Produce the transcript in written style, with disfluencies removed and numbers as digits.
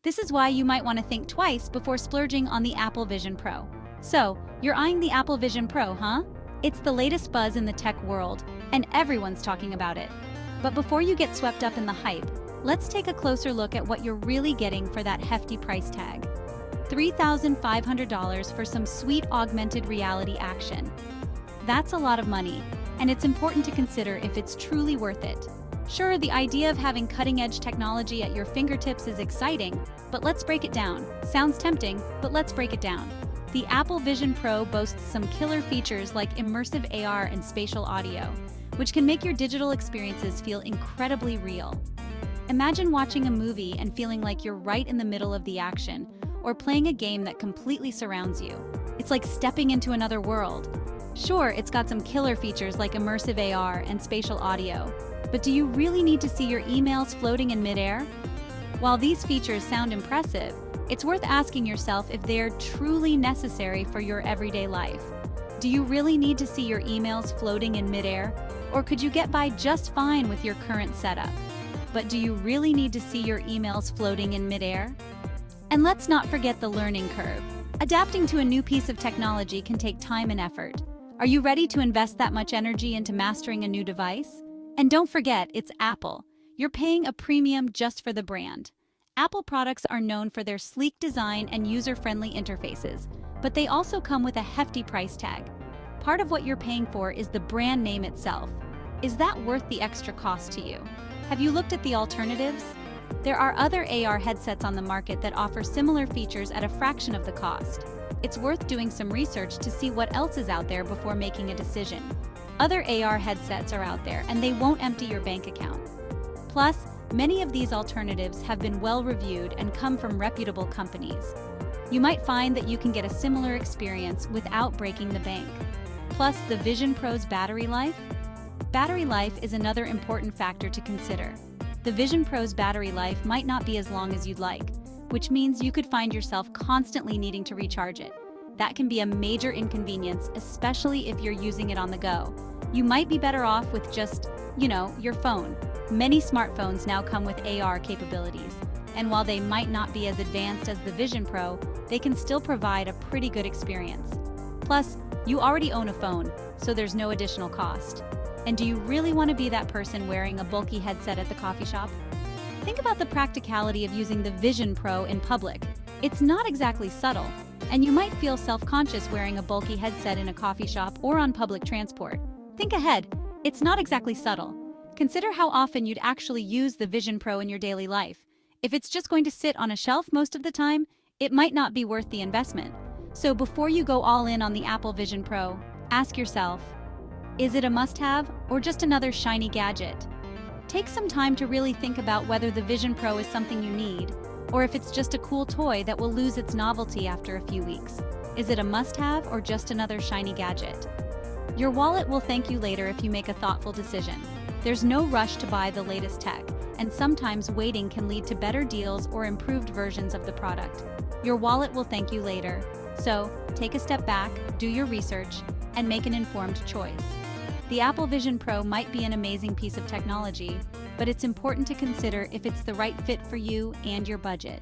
This is why you might want to think twice before splurging on the Apple Vision Pro. So, you're eyeing the Apple Vision Pro, huh? It's the latest buzz in the tech world, and everyone's talking about it. But before you get swept up in the hype, let's take a closer look at what you're really getting for that hefty price tag. $3,500 for some sweet augmented reality action. That's a lot of money, and it's important to consider if it's truly worth it. Sure, the idea of having cutting-edge technology at your fingertips is exciting, but let's break it down. Sounds tempting, but let's break it down. The Apple Vision Pro boasts some killer features like immersive AR and spatial audio, which can make your digital experiences feel incredibly real. Imagine watching a movie and feeling like you're right in the middle of the action, or playing a game that completely surrounds you. It's like stepping into another world. Sure, it's got some killer features like immersive AR and spatial audio, but do you really need to see your emails floating in midair? While these features sound impressive, it's worth asking yourself if they're truly necessary for your everyday life. Do you really need to see your emails floating in midair? Or could you get by just fine with your current setup? But do you really need to see your emails floating in midair? And let's not forget the learning curve. Adapting to a new piece of technology can take time and effort. Are you ready to invest that much energy into mastering a new device? And don't forget, it's Apple. You're paying a premium just for the brand. Apple products are known for their sleek design and user-friendly interfaces, but they also come with a hefty price tag. Part of what you're paying for is the brand name itself. Is that worth the extra cost to you? Have you looked at the alternatives? There are other AR headsets on the market that offer similar features at a fraction of the cost. It's worth doing some research to see what else is out there before making a decision. Other AR headsets are out there, and they won't empty your bank account. Plus, many of these alternatives have been well-reviewed and come from reputable companies. You might find that you can get a similar experience without breaking the bank. Plus, the Vision Pro's battery life? Battery life is another important factor to consider. The Vision Pro's battery life might not be as long as you'd like, which means you could find yourself constantly needing to recharge it. That can be a major inconvenience, especially if you're using it on the go. You might be better off with just, your phone. Many smartphones now come with AR capabilities, and while they might not be as advanced as the Vision Pro, they can still provide a pretty good experience. Plus, you already own a phone, so there's no additional cost. And do you really want to be that person wearing a bulky headset at the coffee shop? Think about the practicality of using the Vision Pro in public. It's not exactly subtle, and you might feel self-conscious wearing a bulky headset in a coffee shop or on public transport. Think ahead. It's not exactly subtle. Consider how often you'd actually use the Vision Pro in your daily life. If it's just going to sit on a shelf most of the time, it might not be worth the investment. So before you go all in on the Apple Vision Pro, ask yourself, is it a must-have or just another shiny gadget? Take some time to really think about whether the Vision Pro is something you need, or if it's just a cool toy that will lose its novelty after a few weeks. Is it a must-have or just another shiny gadget? Your wallet will thank you later if you make a thoughtful decision. There's no rush to buy the latest tech, and sometimes waiting can lead to better deals or improved versions of the product. Your wallet will thank you later. So, take a step back, do your research, and make an informed choice. The Apple Vision Pro might be an amazing piece of technology, but it's important to consider if it's the right fit for you and your budget.